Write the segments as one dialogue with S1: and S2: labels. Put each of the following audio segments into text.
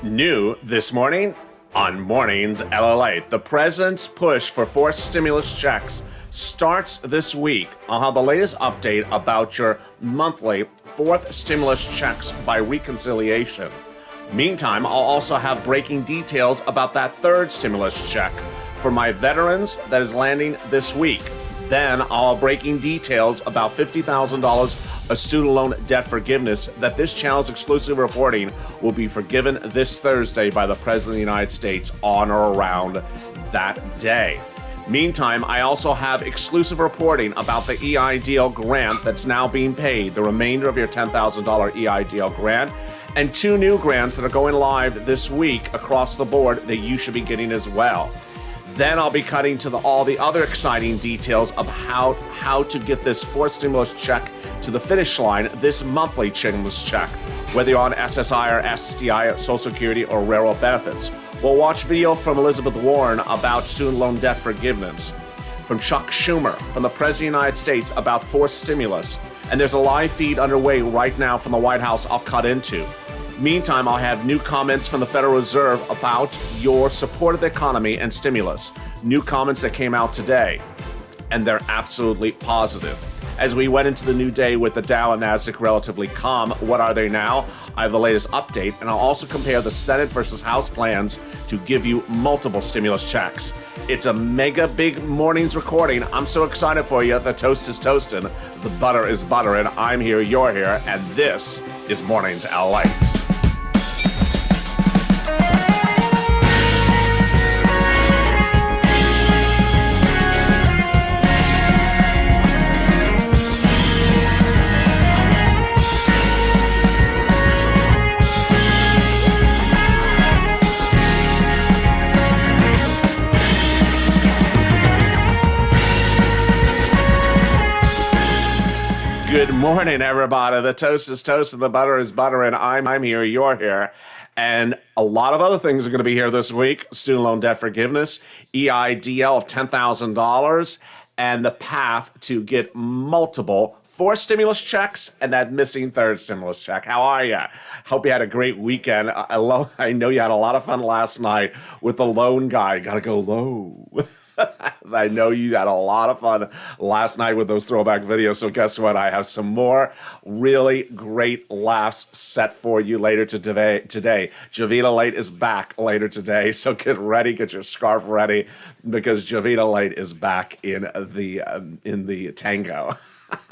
S1: New this morning on Mornings LALATE. The president's push for forced stimulus checks starts this week. I'll have the latest update about your monthly fourth stimulus checks by reconciliation. Meantime, I'll also have breaking details about that third stimulus check for my veterans that is landing this week. Then I'll have breaking details about $50,000 of student loan debt forgiveness that this channel's exclusive reporting will be forgiven this Thursday by the President of the United States on or around that day. Meantime, I also have exclusive reporting about the EIDL grant that's now being paid, the remainder of your $10,000 EIDL grant, and two new grants that are going live this week across the board that you should be getting as well. Then I'll be cutting to all the other exciting details of how to get this fourth stimulus check to the finish line, this monthly stimulus check, whether you're on SSI or SSDI, or Social Security, or railroad benefits. We'll watch video from Elizabeth Warren about student loan debt forgiveness, from Chuck Schumer, from the President of the United States about forced stimulus, and there's a live feed underway right now from the White House I'll cut into. Meantime, I'll have new comments from the Federal Reserve about your support of the economy and stimulus. New comments that came out today, and they're absolutely positive. As we went into the new day with the Dow and Nasdaq relatively calm, what are they now? I have the latest update, and I'll also compare the Senate versus House plans to give you multiple stimulus checks. It's a mega big morning's recording. I'm so excited for you. The toast is toasting, the butter is buttering. I'm here, you're here, and this is Mornings LALATE. Good morning, everybody. The toast is toast and the butter is butter, and I'm here, you're here. And a lot of other things are going to be here this week. Student loan debt forgiveness, EIDL of $10,000, and the path to get multiple four stimulus checks and that missing third stimulus check. How are you? Hope you had a great weekend. I know you had a lot of fun last night with the loan guy. Got to go low. I know you had a lot of fun last night with those throwback videos. So guess what? I have some more really great laughs set for you later today. Javita Late is back later today. So get ready, get your scarf ready, because Javita Late is back in the tango.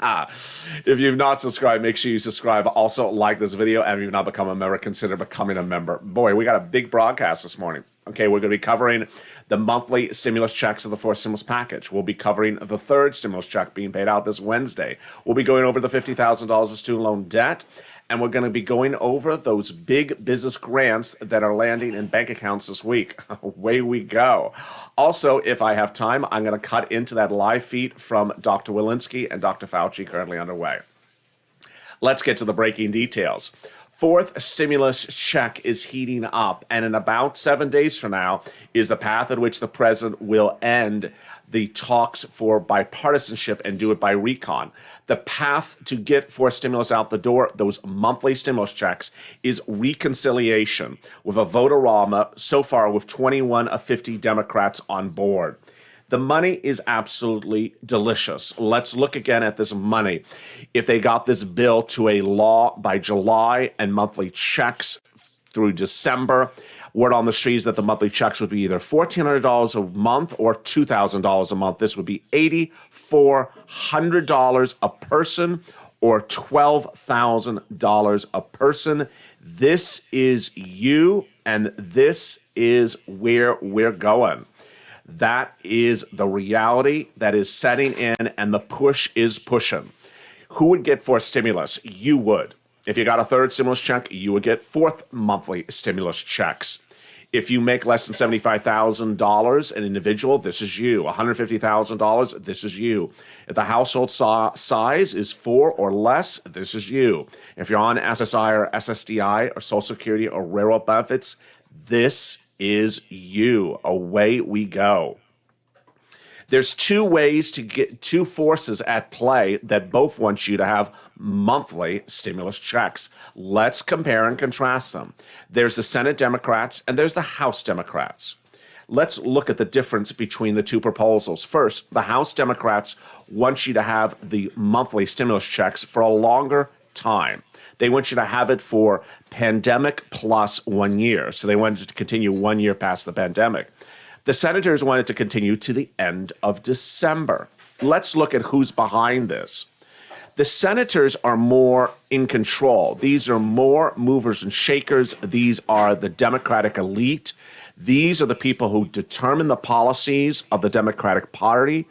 S1: If you've not subscribed, make sure you subscribe. Also, like this video, and if you've not become a member, consider becoming a member. Boy, we got a big broadcast this morning. Okay, we're going to be covering the monthly stimulus checks of the fourth stimulus package. We'll be covering the third stimulus check being paid out this Wednesday. We'll be going over the $50,000 of student loan debt, and we're going to be going over those big business grants that are landing in bank accounts this week. Away we go. Also, if I have time, I'm going to cut into that live feed from Dr. Walensky and Dr. Fauci currently underway. Let's get to the breaking details. Fourth stimulus check is heating up, and in about 7 days from now is the path at which the president will end the talks for bipartisanship and do it by recon. The path to get fourth stimulus out the door, those monthly stimulus checks, is reconciliation with a vote-a-rama so far with 21 of 50 Democrats on board. The money is absolutely delicious. Let's look again at this money. If they got this bill to a law by July and monthly checks through December, word on the street is that the monthly checks would be either $1,400 a month or $2,000 a month. This would be $8,400 a person or $12,000 a person. This is you, and this is where we're going. That is the reality that is setting in, and the push is pushing. Who would get fourth stimulus? You would. If you got a third stimulus check, you would get fourth monthly stimulus checks. If you make less than $75,000 an individual, this is you. $150,000, this is you. If the household size is 4 or less, this is you. If you're on SSI or SSDI or Social Security or railroad benefits, this is you. Away we go. There's two forces at play that both want you to have monthly stimulus checks. Let's compare and contrast them. There's the Senate Democrats and there's the House Democrats. Let's look at the difference between the two proposals. First, the House Democrats want you to have the monthly stimulus checks for a longer time. They want you to have it for pandemic plus 1 year. So they wanted to continue 1 year past the pandemic. The senators wanted to continue to the end of December. Let's look at who's behind this. The senators are more in control. These are more movers and shakers. These are the Democratic elite. These are the people who determine the policies of the Democratic Party.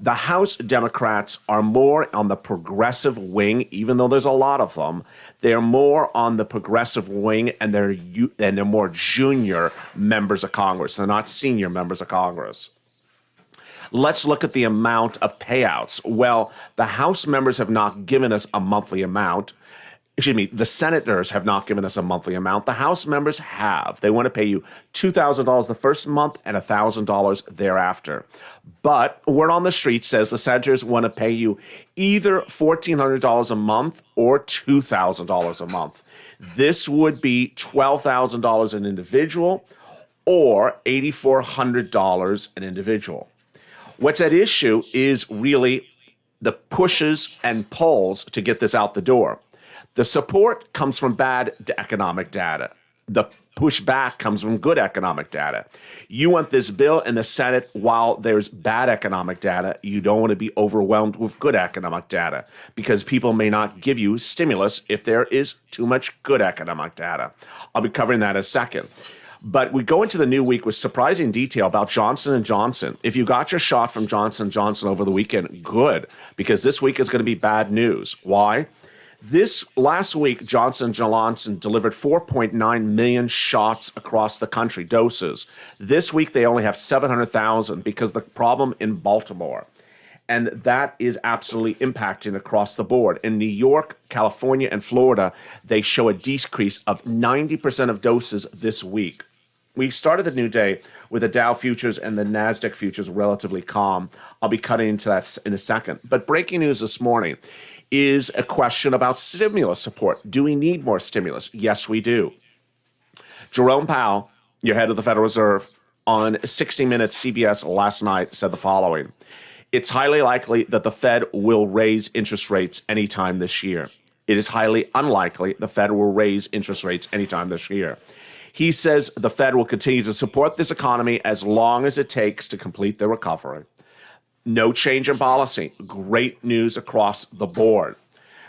S1: The House Democrats are more on the progressive wing, even though there's a lot of them. They're more on the progressive wing, and they're more junior members of Congress. They're not senior members of Congress. Let's look at the amount of payouts. Well, the House members have not given us a monthly amount. The senators have not given us a monthly amount. The House members have. They want to pay you $2,000 the first month and $1,000 thereafter. But word on the street says the senators want to pay you either $1,400 a month or $2,000 a month. This would be $12,000 an individual or $8,400 an individual. What's at issue is really the pushes and pulls to get this out the door. The support comes from bad economic data. The pushback comes from good economic data. You want this bill in the Senate while there's bad economic data. You don't want to be overwhelmed with good economic data because people may not give you stimulus if there is too much good economic data. I'll be covering that in a second. But we go into the new week with surprising detail about Johnson & Johnson. If you got your shot from Johnson & Johnson over the weekend, good, because this week is going to be bad news. Why? This last week, Johnson & Johnson delivered 4.9 million shots across the country, doses. This week, they only have 700,000 because the problem in Baltimore. And that is absolutely impacting across the board. In New York, California, and Florida, they show a decrease of 90% of doses this week. We started the new day with the Dow futures and the NASDAQ futures relatively calm. I'll be cutting into that in a second. But breaking news this morning is a question about stimulus support. Do we need more stimulus? Yes, we do. Jerome Powell, your head of the Federal Reserve, on 60 Minutes CBS last night said the following. It's highly likely that the Fed will raise interest rates anytime this year. It is highly unlikely the Fed will raise interest rates anytime this year. He says the Fed will continue to support this economy as long as it takes to complete the recovery. No change in policy. Great news across the board.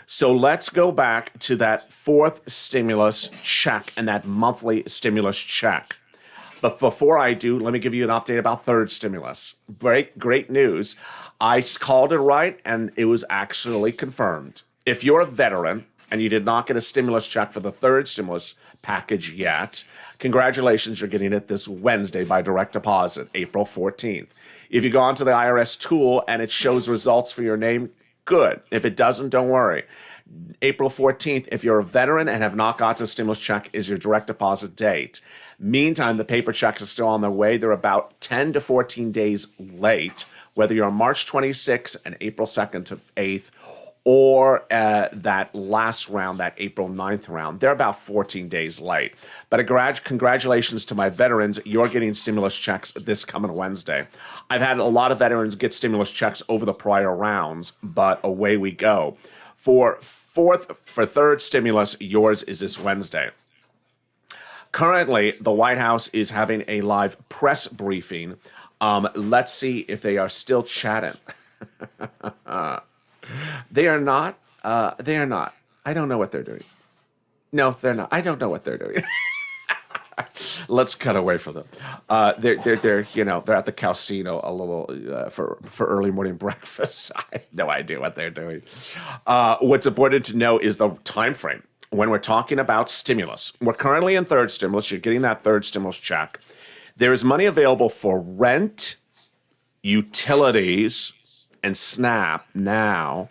S1: So let's go back to that fourth stimulus check and that monthly stimulus check. But before I do, let me give you an update about third stimulus. Great news. I called it right, and it was actually confirmed. If you're a veteran and you did not get a stimulus check for the third stimulus package yet, congratulations, you're getting it this Wednesday by direct deposit, April 14th. If you go onto the IRS tool and it shows results for your name, good. If it doesn't, don't worry. April 14th, if you're a veteran and have not gotten a stimulus check, is your direct deposit date. Meantime, the paper checks are still on their way. They're about 10 to 14 days late, whether you're on March 26th and April 2nd to 8th, or that last round, that April 9th round. They're about 14 days late. But congratulations to my veterans. You're getting stimulus checks this coming Wednesday. I've had a lot of veterans get stimulus checks over the prior rounds, but away we go. For third stimulus, yours is this Wednesday. Currently, the White House is having a live press briefing. Let's see if they are still chatting. They are not. They are not. I don't know what they're doing. No, they're not. I don't know what they're doing. Let's cut away from them. They're they're at the casino a little for early morning breakfast. I have no idea what they're doing. What's important to know is the time frame. When we're talking about stimulus, we're currently in third stimulus. You're getting that third stimulus check. There is money available for rent, utilities, and SNAP now.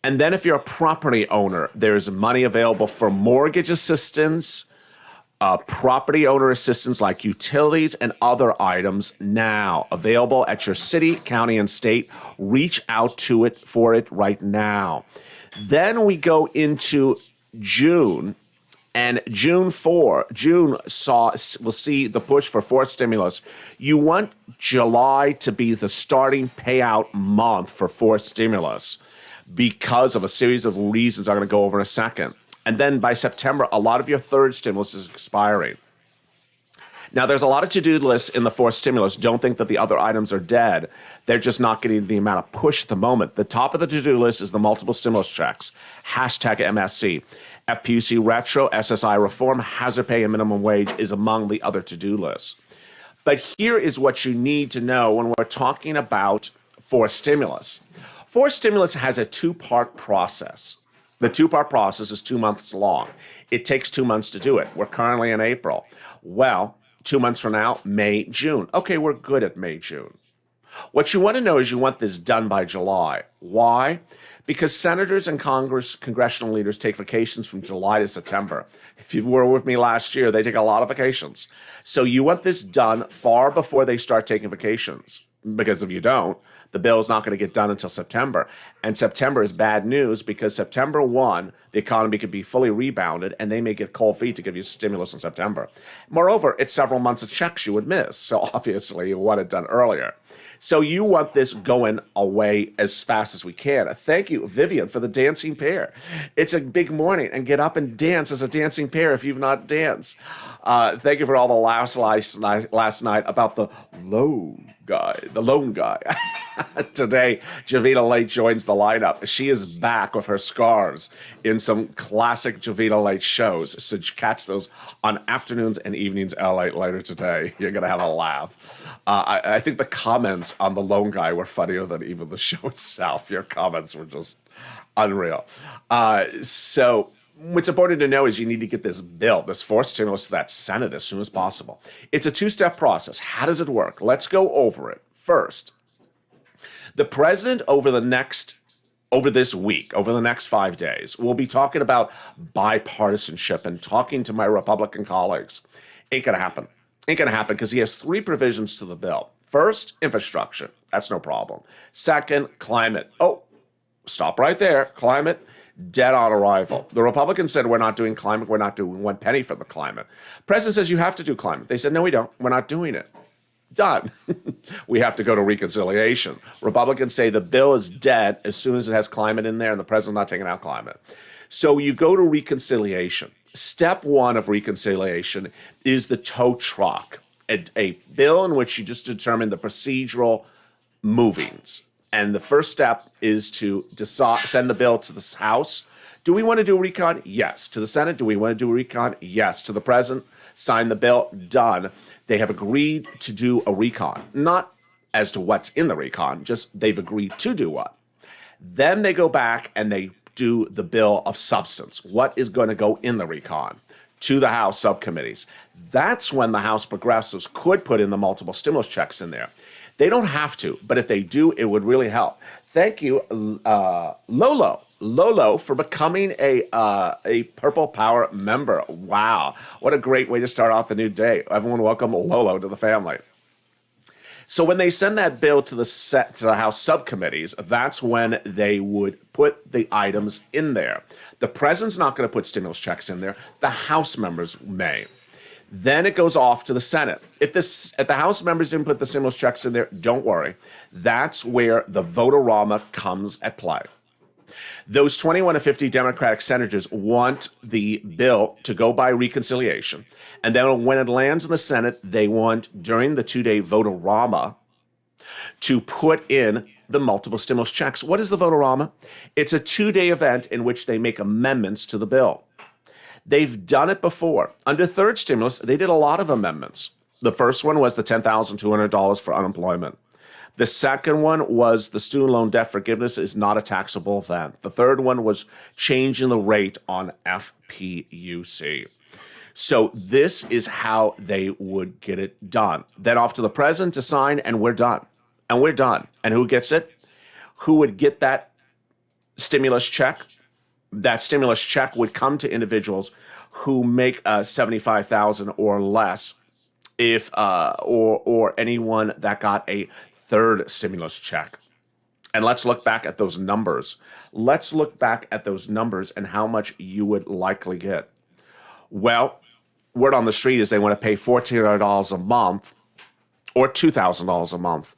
S1: And then if you're a property owner, there's money available for mortgage assistance, Property owner assistance like utilities and other items now available at your city, county, and state. Reach out to it for it right now. Then we go into June. And June we'll see the push for fourth stimulus. You want July to be the starting payout month for fourth stimulus because of a series of reasons I'm going to go over in a second. And then by September, a lot of your third stimulus is expiring. Now, there's a lot of to-do lists in the fourth stimulus. Don't think that the other items are dead. They're just not getting the amount of push at the moment. The top of the to-do list is the multiple stimulus checks, hashtag MSC. FPUC retro, SSI reform, hazard pay, and minimum wage is among the other to-do lists. But here is what you need to know when we're talking about fourth stimulus. Fourth stimulus has a two-part process. The two-part process is 2 months long. It takes 2 months to do it. We're currently in April. Well, 2 months from now, May, June. Okay, we're good at May, June. What you want to know is you want this done by July. Why? Because senators and congressional leaders take vacations from July to September. If you were with me last year, they take a lot of vacations. So you want this done far before they start taking vacations. Because if you don't, the bill is not going to get done until September. And September is bad news because September 1, the economy could be fully rebounded and they may get cold feet to give you stimulus in September. Moreover, it's several months of checks you would miss. So obviously you want it done earlier. So you want this going away as fast as we can. Thank you, Vivian, for the dancing pear. It's a big morning, and get up and dance as a dancing pear if you've not danced. Thank you for all the laughs last night about the lone guy. Today, Javita Late joins the lineup. She is back with her scarves in some classic Javita Late shows. So catch those on afternoons and evenings later today. You're going to have a laugh. I think the comments on the lone guy were funnier than even the show itself. Your comments were just unreal. So what's important to know is you need to get this bill, this fourth stimulus, to that Senate as soon as possible. It's a two-step process. How does it work? Let's go over it. First, the president over the next 5 days, will be talking about bipartisanship and talking to my Republican colleagues. Ain't going to happen. Ain't going to happen because he has 3 provisions to the bill. First, infrastructure. That's no problem. Second, climate. Oh, stop right there. Climate, dead on arrival. The Republicans said we're not doing climate. We're not doing 1 penny for the climate. President says you have to do climate. They said, no, we don't. We're not doing it. Done. We have to go to reconciliation. Republicans say the bill is dead as soon as it has climate in there and the president's not taking out climate. So you go to reconciliation. Step 1 of reconciliation is the tow truck, a bill in which you just determine the procedural movings. And the first step is to send the bill to the House. Do we want to do a recon? Yes. To the Senate, do we want to do a recon? Yes. To the President, sign the bill, done. They have agreed to do a recon. Not as to what's in the recon, just they've agreed to do what. Then they go back and they do the bill of substance. What is going to go in the recon to the House subcommittees? That's when the House progressives could put in the multiple stimulus checks in there. They don't have to, but if they do, it would really help. Thank you, Lolo, for becoming a Purple Power member. Wow, what a great way to start off the new day. Everyone welcome Lolo to the family. So when they send that bill to the House subcommittees, that's when they would put the items in there. The president's not going to put stimulus checks in there. The House members may. Then it goes off to the Senate. If the House members didn't put the stimulus checks in there, don't worry. That's where the vote-a-rama comes at play. Those 21 to 50 Democratic senators want the bill to go by reconciliation. And then when it lands in the Senate, they want, during the 2-day vote-a-rama, to put in the multiple stimulus checks. What is the vote-a-rama? It's a 2-day event in which they make amendments to the bill. They've done it before. Under third stimulus, they did a lot of amendments. The first one was the $10,200 for unemployment. The second one was the student loan debt forgiveness is not a taxable event. The third one was changing the rate on FPUC. So this is how they would get it done. Then off to the president to sign, and we're done. And we're done. And who gets it? Who would get that stimulus check? that stimulus check would come to individuals who make 75,000 or less, if or anyone that got a third stimulus check. And let's look back at those numbers. Let's look back at those numbers and how much you would likely get. Well, word on the street is they want to pay $1,400 a month or $2,000 a month.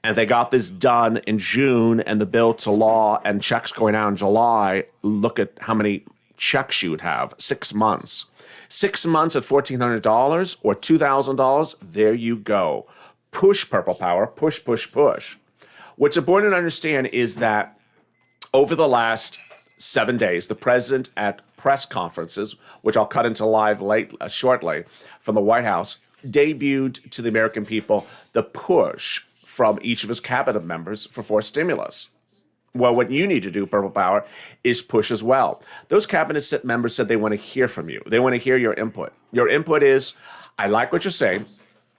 S1: And they got this done in June, and the bill to law and checks going out in July. Look at how many checks you would have. 6 months. 6 months at $1,400 or $2,000. There you go. Push, Purple Power. Push, push, push. What's important to understand is that over the last 7 days, the president at press conferences, which I'll cut into live shortly from the White House, debuted to the American people the push from each of his cabinet members for forced stimulus. Well, what you need to do, Purple Power, is push as well. Those cabinet members said they want to hear from you. They want to hear your input. Your input is, I like what you're saying.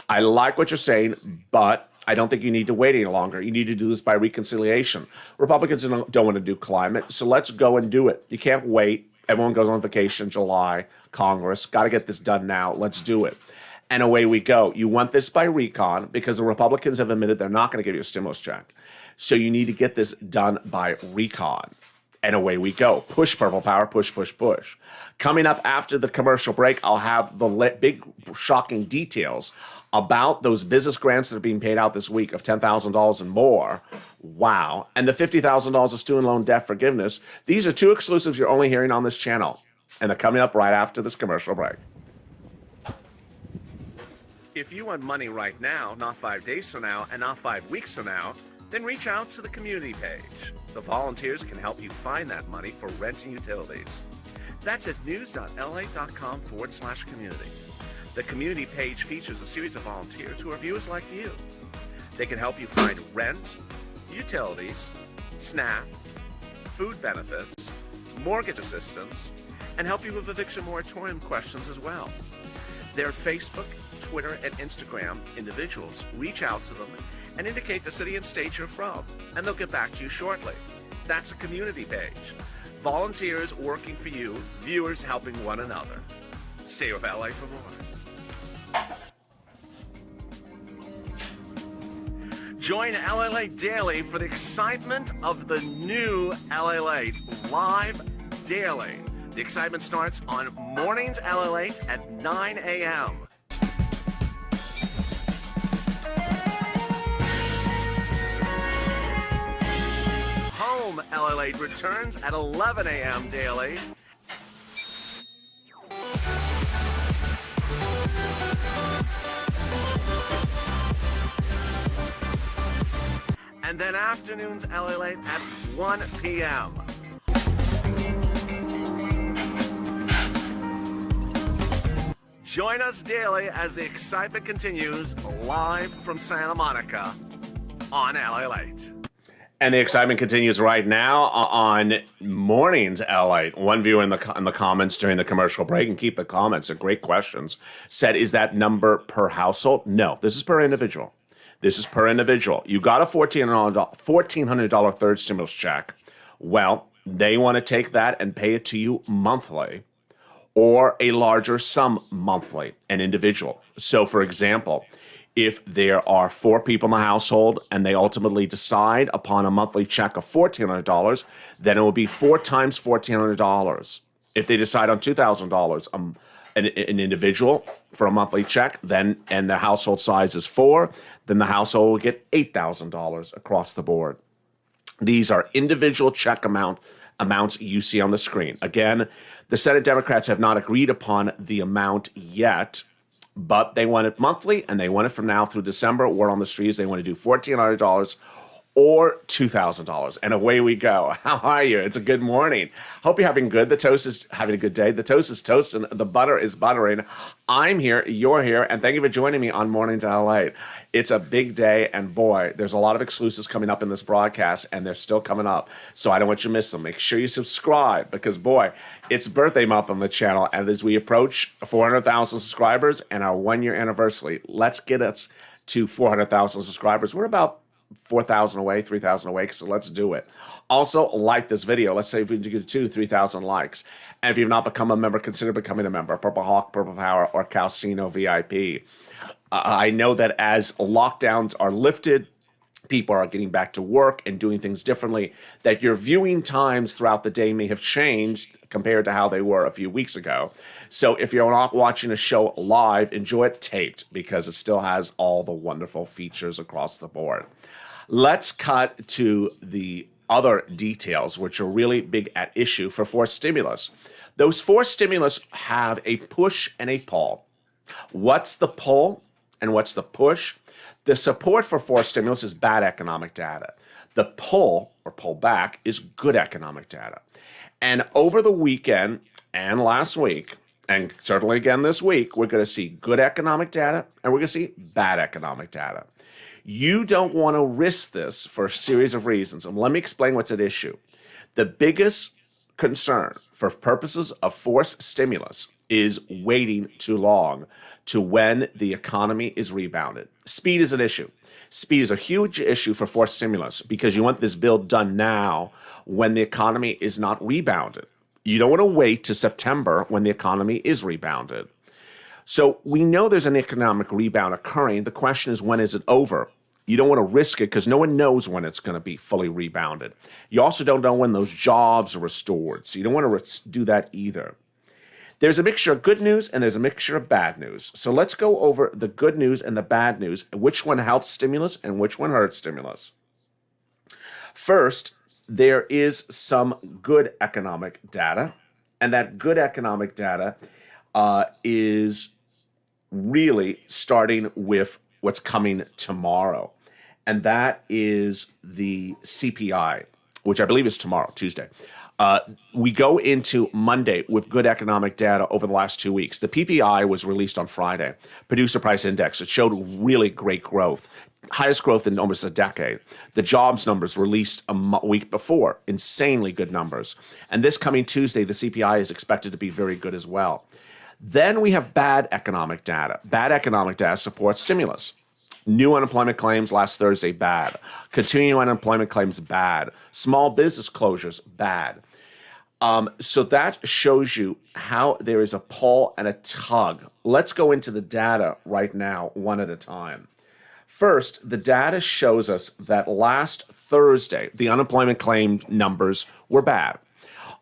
S1: I like what you're saying, but I don't think you need to wait any longer. You need to do this by reconciliation. Republicans don't want to do climate, so let's go and do it. You can't wait. Everyone goes on vacation in July. Congress, got to get this done now. Let's do it. And away we go. You want this by recon because the Republicans have admitted they're not going to give you a stimulus check. So you need to get this done by recon. And away we go. Push, Purple Power. Push, push, push. Coming up after the commercial break, I'll have the big, shocking details about those business grants that are being paid out this week of $10,000 and more. Wow. And the $50,000 of student loan debt forgiveness. These are two exclusives you're only hearing on this channel. And they're coming up right after this commercial break. If you want money right now, not 5 days from now, and not 5 weeks from now, then reach out to the community page. The volunteers can help you find that money for rent and utilities. That's at news.la.com/community. The community page features a series of volunteers who are viewers like you. They can help you find rent, utilities, SNAP, food benefits, mortgage assistance, and help you with eviction moratorium questions as well. Their Facebook, Twitter, and Instagram individuals reach out to them and indicate the city and state you're from, and they'll get back to you shortly. That's a community page. Volunteers working for you, viewers helping one another. Stay with LA for more. Join LALATE Daily for the excitement of the new LALATE live daily. The excitement starts on Mornings LALATE at 9 a.m. Home LALATE returns at 11 a.m. daily. And then afternoons LALATE at 1 p.m. Join us daily as the excitement continues live from Santa Monica on LALATE. And the excitement continues right now on Mornings LALATE. One viewer in the comments during the commercial break, and keep the comments, they're great questions, said, is that number per household? No, this is per individual. This is per individual. You got a $1,400 third stimulus check. Well, they want to take that and pay it to you monthly, or a larger sum monthly, an individual. So, for example, if there are 4 people in the household and they ultimately decide upon a monthly check of $1,400, then it will be 4 times $1,400. If they decide on $2,000, an individual for a monthly check, then, and the household size is 4, then the household will get $8,000 across the board. These are individual check amounts you see on the screen. Again, the Senate Democrats have not agreed upon the amount yet, but they want it monthly, and they want it from now through December. Word on the streets, they want to do $1,400 or $2,000. And away we go. How are you? It's a good morning. Hope you're having good. The toast is having a good day. The toast is toasting. The butter is buttering. I'm here. You're here. And thank you for joining me on Mornings LA. It's a big day. And boy, there's a lot of exclusives coming up in this broadcast, and they're still coming up. So I don't want you to miss them. Make sure you subscribe because, boy, it's birthday month on the channel. And as we approach 400,000 subscribers and our 1-year anniversary, let's get us to 400,000 subscribers. We're about 4,000 away, 3,000 away, so let's do it. Also, like this video. Let's say if we get 3,000 likes. And if you've not become a member, consider becoming a member. Purple Hawk, Purple Power, or Calcino VIP. I know that as lockdowns are lifted, people are getting back to work and doing things differently, that your viewing times throughout the day may have changed compared to how they were a few weeks ago. So if you're not watching a show live, enjoy it taped because it still has all the wonderful features across the board. Let's cut to the other details, which are really big at issue for forced stimulus. Those forced stimulus have a push and a pull. What's the pull and what's the push? The support for forced stimulus is bad economic data. The pull or pullback is good economic data. And over the weekend and last week, and certainly again this week, we're going to see good economic data and we're going to see bad economic data. You don't want to risk this for a series of reasons. And let me explain what's at issue. The biggest concern for purposes of forced stimulus is waiting too long to when the economy is rebounded. Speed is an issue. Speed is a huge issue for forced stimulus because you want this bill done now when the economy is not rebounded. You don't want to wait to September when the economy is rebounded. So we know there's an economic rebound occurring. The question is, when is it over? You don't want to risk it because no one knows when it's going to be fully rebounded. You also don't know when those jobs are restored. So you don't want to do that either. There's a mixture of good news and there's a mixture of bad news. So let's go over the good news and the bad news, which one helps stimulus and which one hurts stimulus. First, there is some good economic data, and that good economic data is really starting with what's coming tomorrow, and that is the CPI, which I believe is tomorrow, Tuesday. We go into Monday with good economic data over the last 2 weeks. The PPI was released on Friday, Producer Price Index. It showed really great growth, highest growth in almost a decade. The jobs numbers released a week before, insanely good numbers. And this coming Tuesday, the CPI is expected to be very good as well. Then we have bad economic data. Bad economic data supports stimulus. New unemployment claims last Thursday, bad. Continuing unemployment claims, bad. Small business closures, bad. So that shows you how there is a pull and a tug. Let's go into the data right now, one at a time. First, the data shows us that last Thursday, the unemployment claim numbers were bad.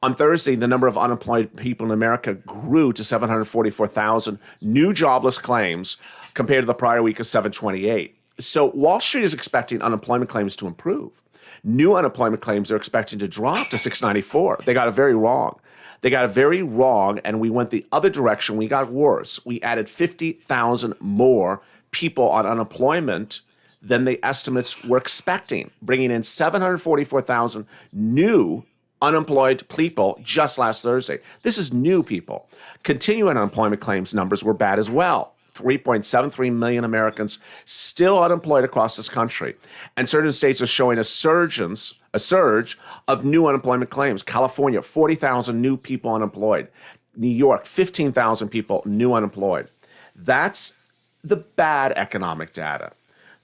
S1: On Thursday, the number of unemployed people in America grew to 744,000 new jobless claims compared to the prior week of 728. So Wall Street is expecting unemployment claims to improve. New unemployment claims are expecting to drop to 694. They got it very wrong. They got it very wrong, and we went the other direction. We got worse. We added 50,000 more people on unemployment than the estimates were expecting, bringing in 744,000 new unemployed people just last Thursday. This is new people. Continuing unemployment claims numbers were bad as well. 3.73 million Americans still unemployed across this country. And certain states are showing a surge of new unemployment claims. California, 40,000 new people unemployed. New York, 15,000 people new unemployed. That's the bad economic data.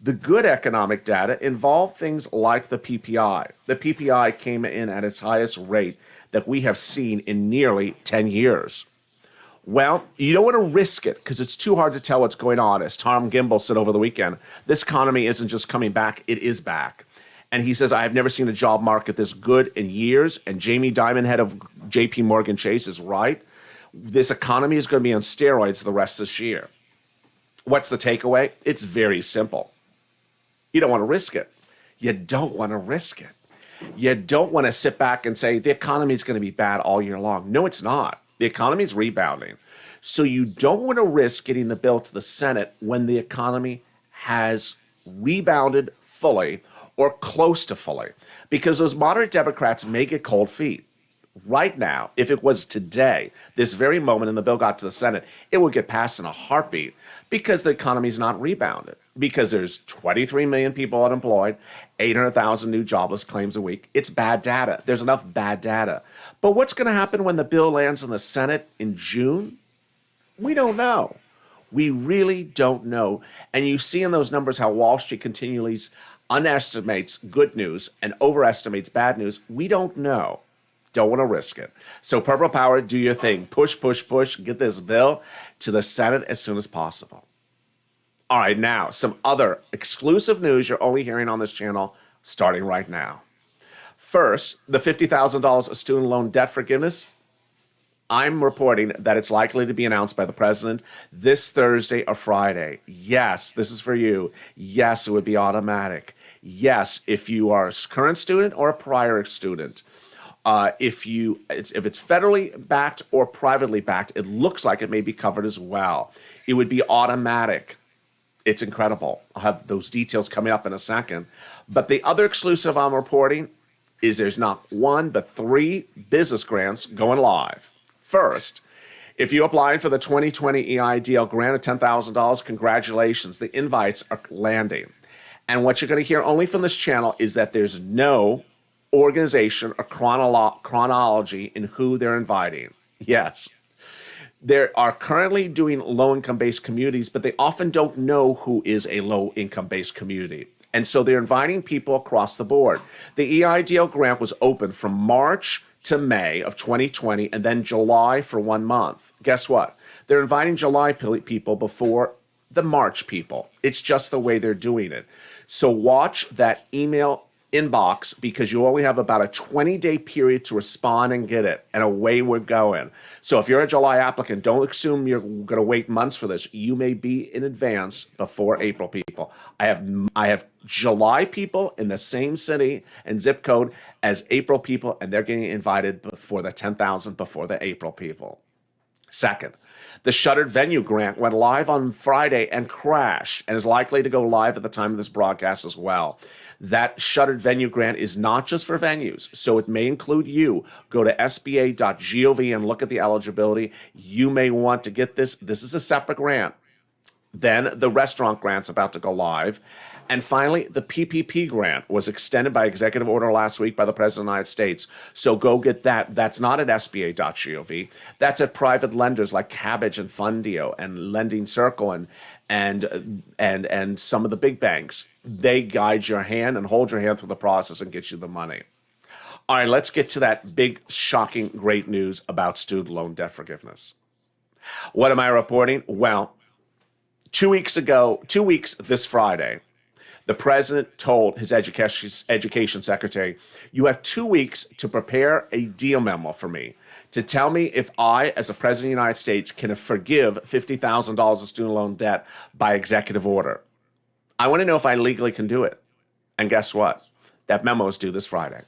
S1: The good economic data involve things like the PPI. The PPI came in at its highest rate that we have seen in nearly 10 years. Well, you don't want to risk it because it's too hard to tell what's going on. As Tom Gimbel said over the weekend, this economy isn't just coming back, it is back. And he says, I have never seen a job market this good in years. And Jamie Dimon, head of JP Morgan Chase, is right. This economy is going to be on steroids the rest of this year. What's the takeaway? It's very simple. You don't want to risk it. You don't want to risk it. You don't want to sit back and say the economy is going to be bad all year long. No, it's not. The economy is rebounding. So you don't want to risk getting the bill to the Senate when the economy has rebounded fully or close to fully, because those moderate Democrats may get cold feet. Right now, if it was today, this very moment, and the bill got to the Senate, it would get passed in a heartbeat because the economy is not rebounded, because there's 23 million people unemployed, 800,000 new jobless claims a week. It's bad data. There's enough bad data. But what's going to happen when the bill lands in the Senate in June? We don't know. We really don't know. And you see in those numbers how Wall Street continually underestimates good news and overestimates bad news, we don't know. Don't want to risk it. So Purple Power, do your thing. Push, push, push. Get this bill to the Senate as soon as possible. All right, now, some other exclusive news you're only hearing on this channel starting right now. First, the $50,000 of student loan debt forgiveness. I'm reporting that it's likely to be announced by the president this Thursday or Friday. Yes, this is for you. Yes, it would be automatic. Yes, if you are a current student or a prior student. If it's federally backed or privately backed, it looks like it may be covered as well. It would be automatic. It's incredible. I'll have those details coming up in a second. But the other exclusive I'm reporting is there's not one, but 3 business grants going live. First, if you applied for the 2020 EIDL grant of $10,000, congratulations. The invites are landing. And what you're going to hear only from this channel is that there's no organization or chronology in who they're inviting. Yes. They are currently doing low-income-based communities, but they often don't know who is a low-income-based community. And so they're inviting people across the board. The EIDL grant was open from March to May of 2020 and then July for 1 month. Guess what? They're inviting July people before the March people. It's just the way they're doing it. So watch that email inbox because you only have about a 20-day period to respond and get it, and away we're going. So if you're a July applicant, don't assume you're going to wait months for this. You may be in advance before April people. I have July people in the same city and zip code as April people, and they're getting invited before the 10,000 before the April people. Second, the shuttered venue grant went live on Friday and crashed and is likely to go live at the time of this broadcast as well. That shuttered venue grant is not just for venues, so it may include you. Go to sba.gov and look at the eligibility. You may want to get this. This is a separate grant. Then the restaurant grant's about to go live. And finally, the PPP grant was extended by executive order last week by the President of the United States. So go get that. That's not at sba.gov. That's at private lenders like Cabbage and Fundio and Lending Circle and some of the big banks. They guide your hand and hold your hand through the process and get you the money. All right, let's get to that big, shocking, great news about student loan debt forgiveness. What am I reporting? Well, 2 weeks this Friday, the president told his education secretary, you have 2 weeks to prepare a deal memo for me to tell me if I, as a president of the United States, can forgive $50,000 of student loan debt by executive order. I want to know if I legally can do it. And guess what? That memo is due this Friday.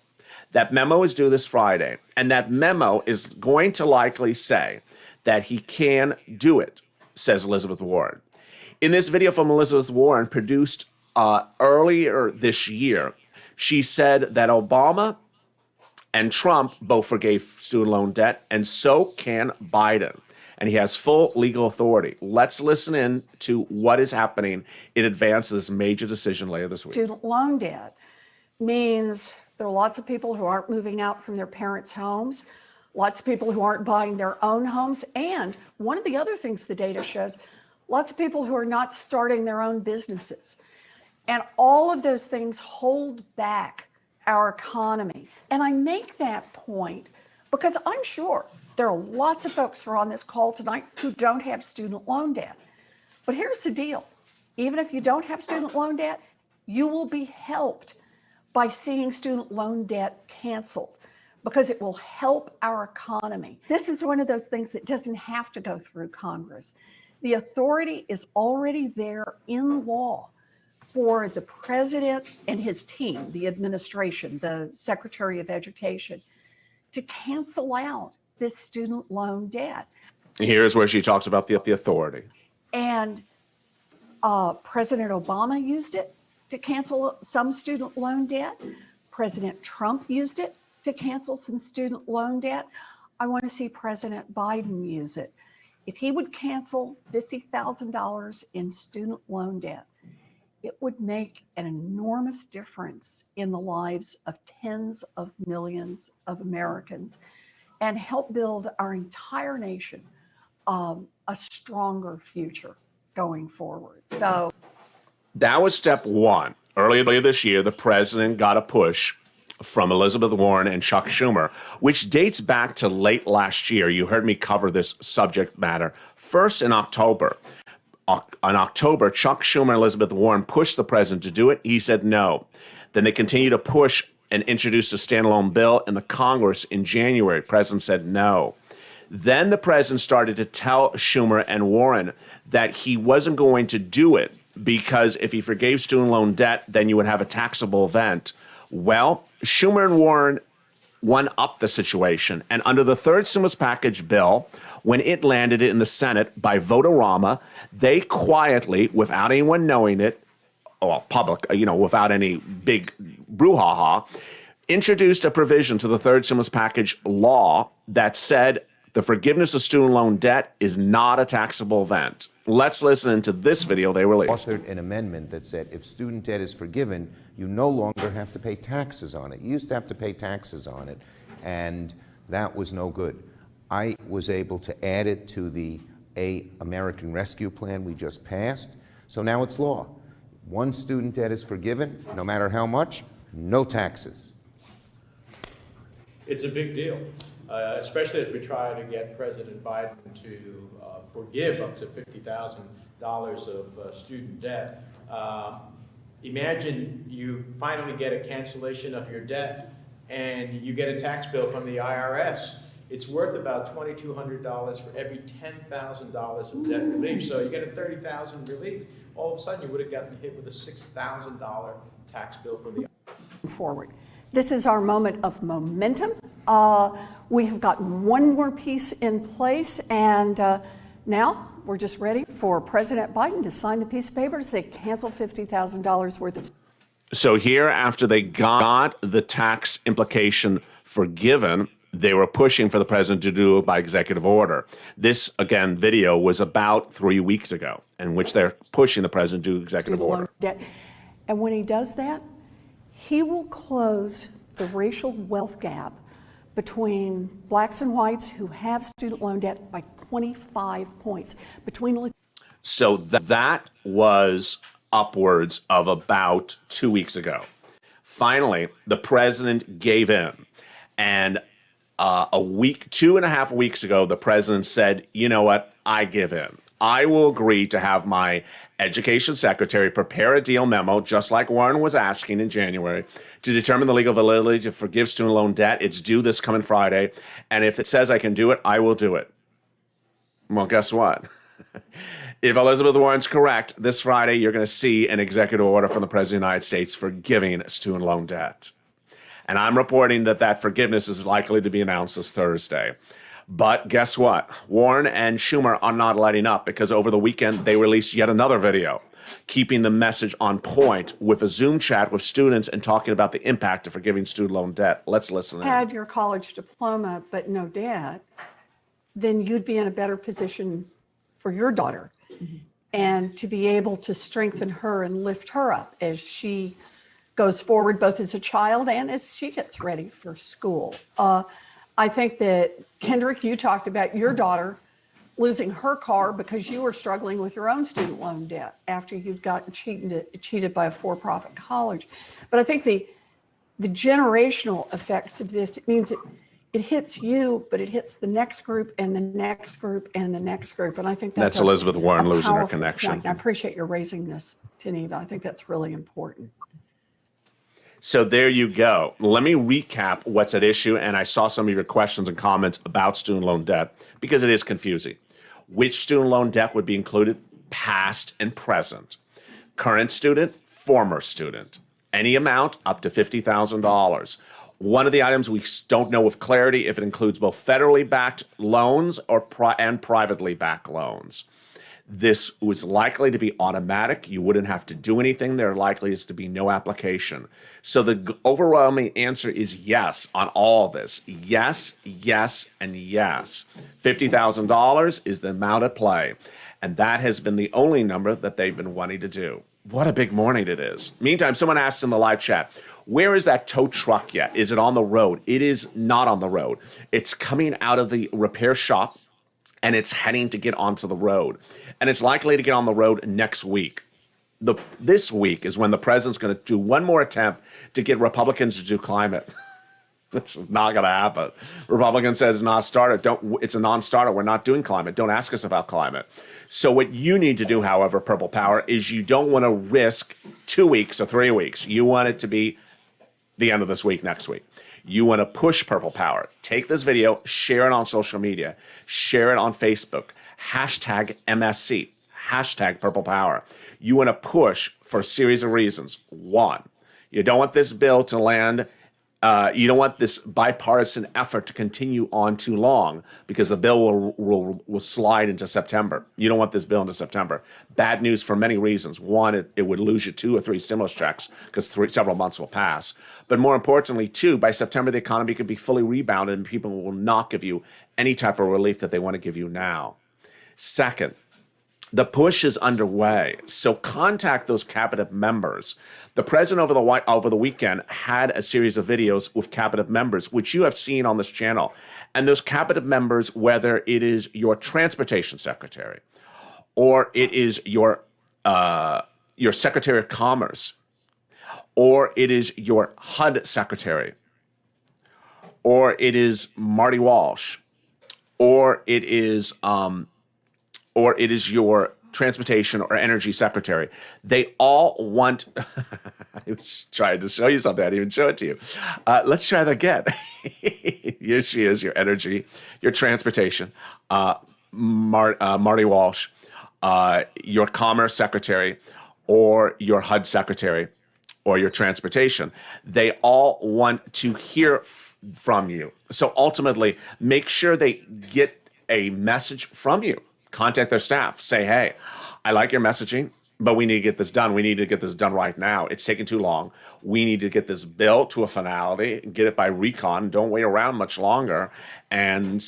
S1: That memo is due this Friday. And that memo is going to likely say that he can do it, says Elizabeth Warren. In this video from Elizabeth Warren produced earlier this year, she said that Obama and Trump both forgave student loan debt, and so can Biden. And he has full legal authority. Let's listen in to what is happening in advance of this major decision later this week.
S2: Student loan debt means there are lots of people who aren't moving out from their parents' homes, lots of people who aren't buying their own homes, and one of the other things the data shows, lots of people who are not starting their own businesses. And all of those things hold back our economy. And I make that point because I'm sure there are lots of folks who are on this call tonight who don't have student loan debt. But here's the deal. Even if you don't have student loan debt, you will be helped by seeing student loan debt canceled because it will help our economy. This is one of those things that doesn't have to go through Congress. The authority is already there in law for the president and his team, the administration, the Secretary of Education, to cancel out this student loan debt.
S1: Here's where she talks about the authority.
S2: And President Obama used it to cancel some student loan debt. President Trump used it to cancel some student loan debt. I want to see President Biden use it. If he would cancel $50,000 in student loan debt, it would make an enormous difference in the lives of tens of millions of Americans and help build our entire nation a stronger future going forward. So
S1: that was step one. Earlier this year, the president got a push from Elizabeth Warren and Chuck Schumer, which dates back to late last year. You heard me cover this subject matter first in October. On October, Chuck Schumer and Elizabeth Warren pushed the president to do it. He said no. Then they continued to push and introduced a standalone bill in the Congress in January. President said no. Then the president started to tell Schumer and Warren that he wasn't going to do it because if he forgave student loan debt, then you would have a taxable event. Well, Schumer and Warren one-upped the situation. And under the third stimulus package bill, when it landed in the Senate by vote-a-rama, they quietly, without anyone knowing it, well, public, without any big brouhaha, introduced a provision to the third stimulus package law that said the forgiveness of student loan debt is not a taxable event. Let's listen to this video they released.
S3: Authored an amendment that said if student debt is forgiven, you no longer have to pay taxes on it. You used to have to pay taxes on it, and that was no good. I was able to add it to the American Rescue Plan we just passed, so now it's law. Once student debt is forgiven, no matter how much, no taxes.
S4: It's a big deal, especially as we try to get President Biden to forgive up to $50,000 of student debt. Imagine you finally get a cancellation of your debt and you get a tax bill from the IRS. It's worth about $2,200 for every $10,000 of debt relief. So you get a $30,000 relief. All of a sudden you would have gotten hit with a $6,000 tax bill from the IRS.
S2: Forward. This is our moment of momentum. We have got one more piece in place, and now we're just ready for President Biden to sign the piece of paper to say cancel $50,000 worth of.
S1: So here, after they got the tax implication forgiven, they were pushing for the president to do it by executive order. This, again, video was about 3 weeks ago, in which they're pushing the president to do executive order.
S2: And when he does that, he will close the racial wealth gap between blacks and whites who have student loan debt by 25 points.
S1: So that was upwards of about 2 weeks ago. Finally, the president gave in. And a week, 2.5 weeks ago, the president said, you know what, I give in. I will agree to have my education secretary prepare a deal memo, just like Warren was asking in January, to determine the legal validity to forgive student loan debt. It's due this coming Friday. And if it says I can do it, I will do it. Well, guess what? If Elizabeth Warren's correct, this Friday you're going to see an executive order from the President of the United States forgiving student loan debt. And I'm reporting that that forgiveness is likely to be announced this Thursday. But guess what? Warren and Schumer are not letting up because over the weekend they released yet another video, keeping the message on point with a Zoom chat with students and talking about the impact of forgiving student loan debt. Let's listen in.
S2: Had your college diploma but no debt, then you'd be in a better position for your daughter and to be able to strengthen her and lift her up as she goes forward, both as a child and as she gets ready for school. I think that, Kendrick, you talked about your daughter losing her car because you were struggling with your own student loan debt after you'd gotten cheated by a for-profit college. But I think the generational effects of this, it means it hits you, but it hits the next group and the next group and the next group. And I think that's
S1: Elizabeth Warren losing her connection.
S2: Point. I appreciate you raising this, Tanita. I think that's really important.
S1: So there you go. Let me recap what's at issue. And I saw some of your questions and comments about student loan debt because it is confusing. Which student loan debt would be included? Past and present. Current student, former student. Any amount up to $50,000. One of the items we don't know with clarity if it includes both federally backed loans and privately backed loans. This was likely to be automatic. You wouldn't have to do anything. There likely is to be no application. So the overwhelming answer is yes on all this. Yes, yes, and yes. $50,000 is the amount at play. And that has been the only number that they've been wanting to do. What a big morning it is. Meantime, someone asked in the live chat, where is that tow truck yet? Is it on the road? It is not on the road. It's coming out of the repair shop and it's heading to get onto the road. And it's likely to get on the road next week. this week is when the president's going to do one more attempt to get Republicans to do climate. That's not going to happen. Republicans said it's not a starter. It's a non-starter. We're not doing climate. Don't ask us about climate. So what you need to do, however, Purple Power, is you don't want to risk 2 weeks or 3 weeks. You want it to be the end of this week, next week. You want to push Purple Power. Take this video, share it on social media, share it on Facebook, hashtag MSC, hashtag Purple Power. You want to push for a series of reasons. One, you don't want this bill to land. You don't want this bipartisan effort to continue on too long because the bill will slide into September. You don't want this bill into September. Bad news for many reasons. One, it would lose you 2 or 3 stimulus checks because several months will pass. But more importantly, two, by September, the economy could be fully rebounded and people will not give you any type of relief that they want to give you now. Second, the push is underway, so contact those cabinet members. The president over the weekend had a series of videos with cabinet members, which you have seen on this channel. And those cabinet members, whether it is your transportation secretary, or it is your secretary of commerce, or it is your HUD secretary, or it is Marty Walsh, or it is your transportation or energy secretary. They all want, I was trying to show you something, I didn't even show it to you. Let's try that again. Here she is, your energy, your transportation, Marty Walsh, your commerce secretary, or your HUD secretary, or your transportation. They all want to hear from you. So ultimately, make sure they get a message from you. Contact their staff. Say, hey, I like your messaging, but we need to get this done. We need to get this done right now. It's taking too long. We need to get this bill to a finality and get it by recon. Don't wait around much longer. And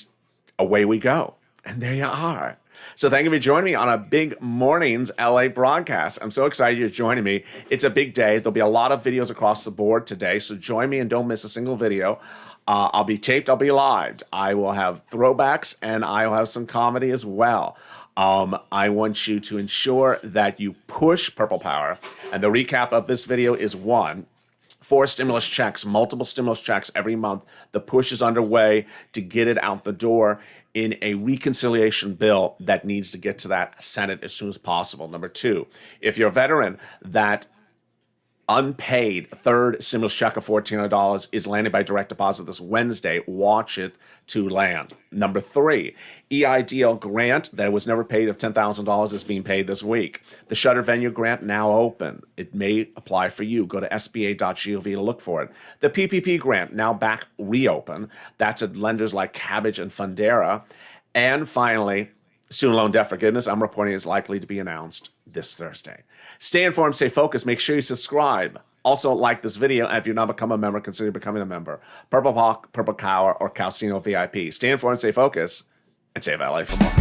S1: away we go. And there you are. So thank you for joining me on a big morning's LA broadcast. I'm so excited you're joining me. It's a big day. There'll be a lot of videos across the board today. So join me and don't miss a single video. I'll be taped. I'll be live. I will have throwbacks and I will have some comedy as well. I want you to ensure that you push Purple Power. And the recap of this video is 1, 4 stimulus checks, multiple stimulus checks every month. The push is underway to get it out the door in a reconciliation bill that needs to get to that Senate as soon as possible. Number 2, if you're a veteran, that unpaid third stimulus check of $1,400 is landing by direct deposit this Wednesday. Watch it to land. Number 3, EIDL grant that was never paid of $10,000 is being paid this week. The Shutter Venue grant now open. It may apply for you. Go to sba.gov to look for it. The PPP grant now back reopen. That's at lenders like Cabbage and Fundera. And finally, student loan debt forgiveness, I'm reporting, is likely to be announced this Thursday. Stay informed, stay focused. Make sure you subscribe. Also, like this video. And if you've not become a member, consider becoming a member. Purple Hawk, Purple Cow, or Calcino VIP. Stay informed, stay focused, and save LA for more.